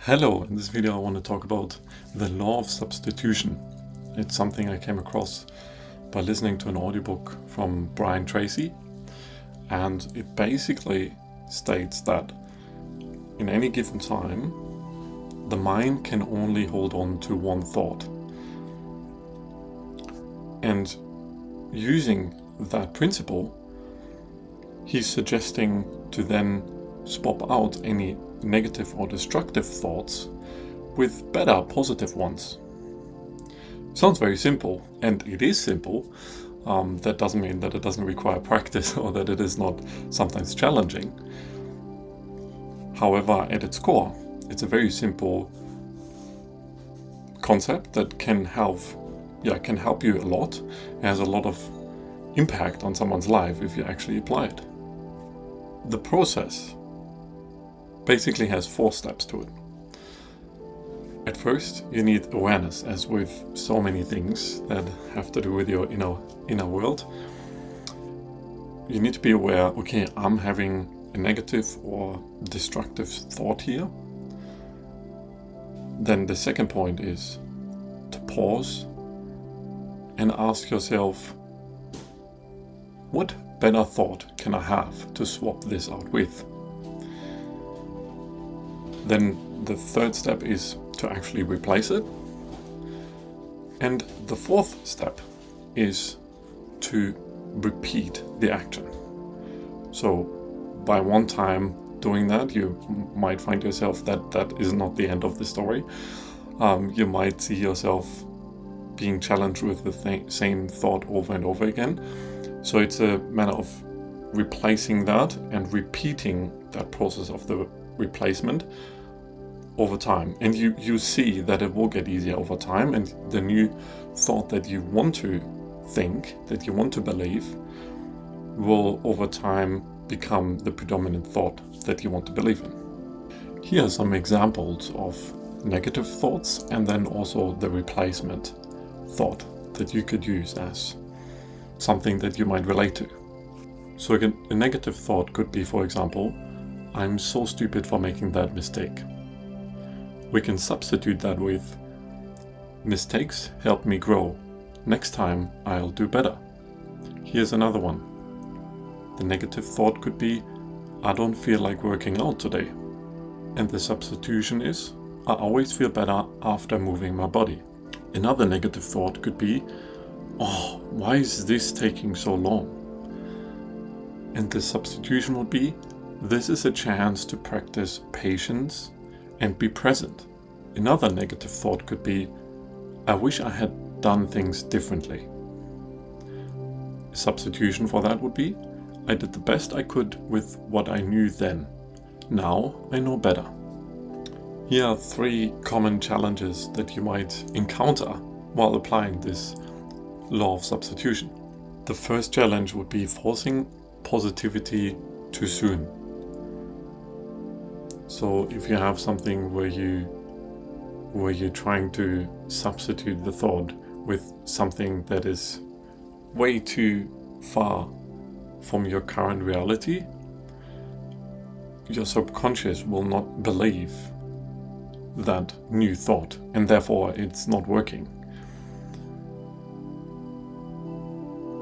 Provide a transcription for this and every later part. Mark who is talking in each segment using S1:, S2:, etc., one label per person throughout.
S1: Hello, in this video I want to talk about the law of substitution. It's something I came across by listening to an audiobook from Brian Tracy, and it basically states that in any given time the mind can only hold on to one thought. And using that principle, he's suggesting to then swap out any negative or destructive thoughts with better positive ones. Sounds very simple, and it is simple. That doesn't mean that it doesn't require practice or that it is not sometimes challenging. However, at its core, it's a very simple concept that can help you a lot. It has a lot of impact on someone's life if you actually apply it. The process basically has 4 steps to it. At first, you need awareness, as with so many things that have to do with your inner world. You need to be aware, okay, I'm having a negative or destructive thought here. Then the second point is to pause and ask yourself, what better thought can I have to swap this out with? Then the third step is to actually replace it. And the fourth step is to repeat the action. So by one time doing that, you might find yourself that is not the end of the story. You might see yourself being challenged with the same thought over and over again. So it's a matter of replacing that and repeating that process of the replacement over time, and you see that it will get easier over time, and the new thought that you want to think, that you want to believe, will over time become the predominant thought that you want to believe in. Here are some examples of negative thoughts and then also the replacement thought that you could use as something that you might relate to. So again, a negative thought could be, for example, I'm so stupid for making that mistake. We can substitute that with, mistakes help me grow. Next time I'll do better. Here's another one. The negative thought could be, I don't feel like working out today. And the substitution is, I always feel better after moving my body. Another negative thought could be, oh, why is this taking so long? And the substitution would be, this is a chance to practice patience and be present. Another negative thought could be, I wish I had done things differently. A substitution for that would be, I did the best I could with what I knew then. Now I know better. Here are 3 common challenges that you might encounter while applying this law of substitution. The first challenge would be forcing positivity too soon. So if you have something where you're trying to substitute the thought with something that is way too far from your current reality, your subconscious will not believe that new thought, and therefore it's not working.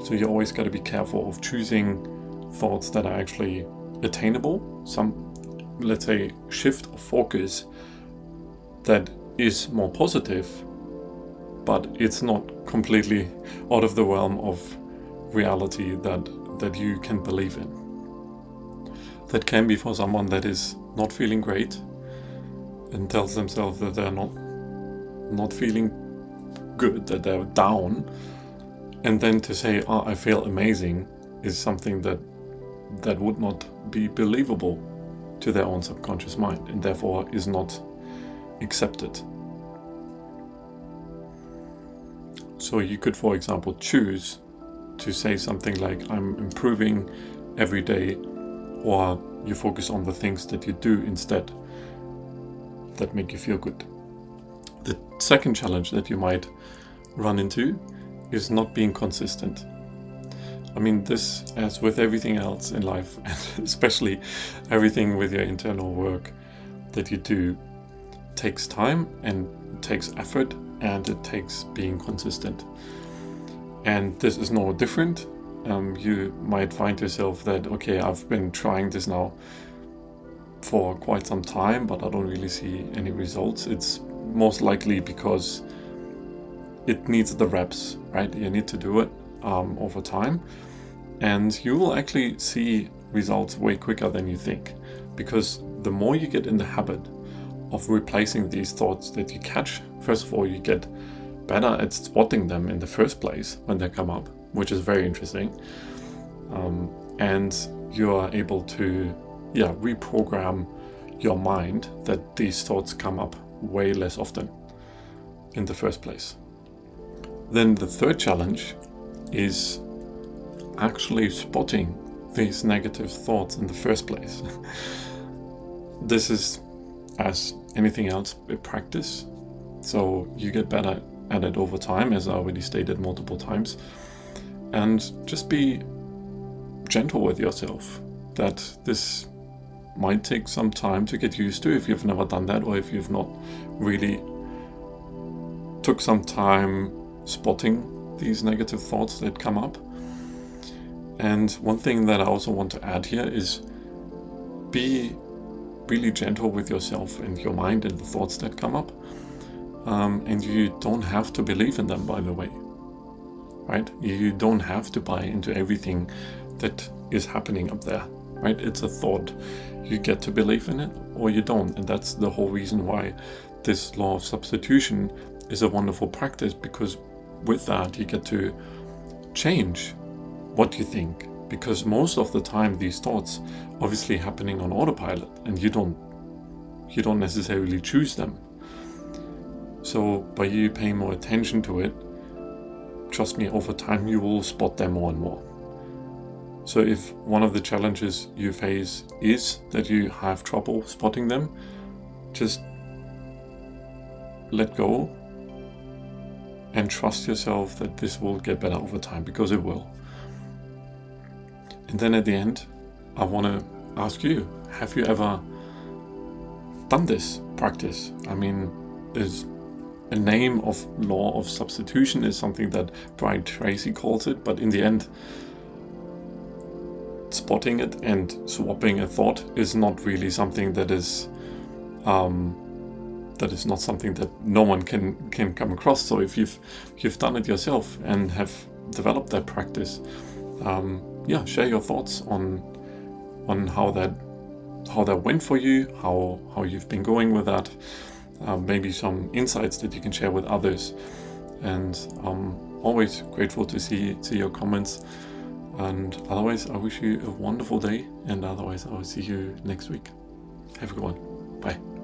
S1: So you always got to be careful of choosing thoughts that are actually attainable. Some, let's say, shift of focus that is more positive, but it's not completely out of the realm of reality that you can believe in. That can be for someone that is not feeling great and tells themselves that they're not feeling good, that they're down, and then to say, oh, I feel amazing, is something that would not be believable to their own subconscious mind, and therefore is not accepted. So you could, for example, choose to say something like, I'm improving every day, or you focus on the things that you do instead that make you feel good. The second challenge that you might run into is not being consistent. I mean, this, as with everything else in life, and especially everything with your internal work that you do, takes time and it takes effort and it takes being consistent. And this is no different. You might find yourself that, okay, I've been trying this now for quite some time, but I don't really see any results. It's most likely because it needs the reps, right? You need to do it over time, and you will actually see results way quicker than you think, because the more you get in the habit of replacing these thoughts that you catch, first of all, you get better at spotting them in the first place when they come up, which is very interesting. And you are able to reprogram your mind that these thoughts come up way less often in the first place. Then the third challenge is actually spotting these negative thoughts in the first place. This is, as anything else, a practice. So you get better at it over time, as I already stated multiple times. And just be gentle with yourself, that this might take some time to get used to if you've never done that, or if you've not really took some time spotting these negative thoughts that come up. And one thing that I also want to add here is be really gentle with yourself and your mind and the thoughts that come up. And you don't have to believe in them, by the way, right? You don't have to buy into everything that is happening up there, right? It's a thought. You get to believe in it or you don't. And that's the whole reason why this law of substitution is a wonderful practice, because with that you get to change what you think, because most of the time these thoughts obviously happening on autopilot and you don't necessarily choose them. So by you paying more attention to it, trust me, over time you will spot them more and more. So if one of the challenges you face is that you have trouble spotting them, just let go and trust yourself that this will get better over time, because it will. And then at the end, I want to ask you, have you ever done this practice? I mean, there's a name of law of substitution is something that Brian Tracy calls it, but in the end, spotting it and swapping a thought is not really something that is not something that no one can come across. So if you've done it yourself and have developed that practice, share your thoughts on how that went for you, how you've been going with that, maybe some insights that you can share with others. And I'm always grateful to see your comments. And otherwise, I wish you a wonderful day, and otherwise I will see you next week. Have a good one. Bye.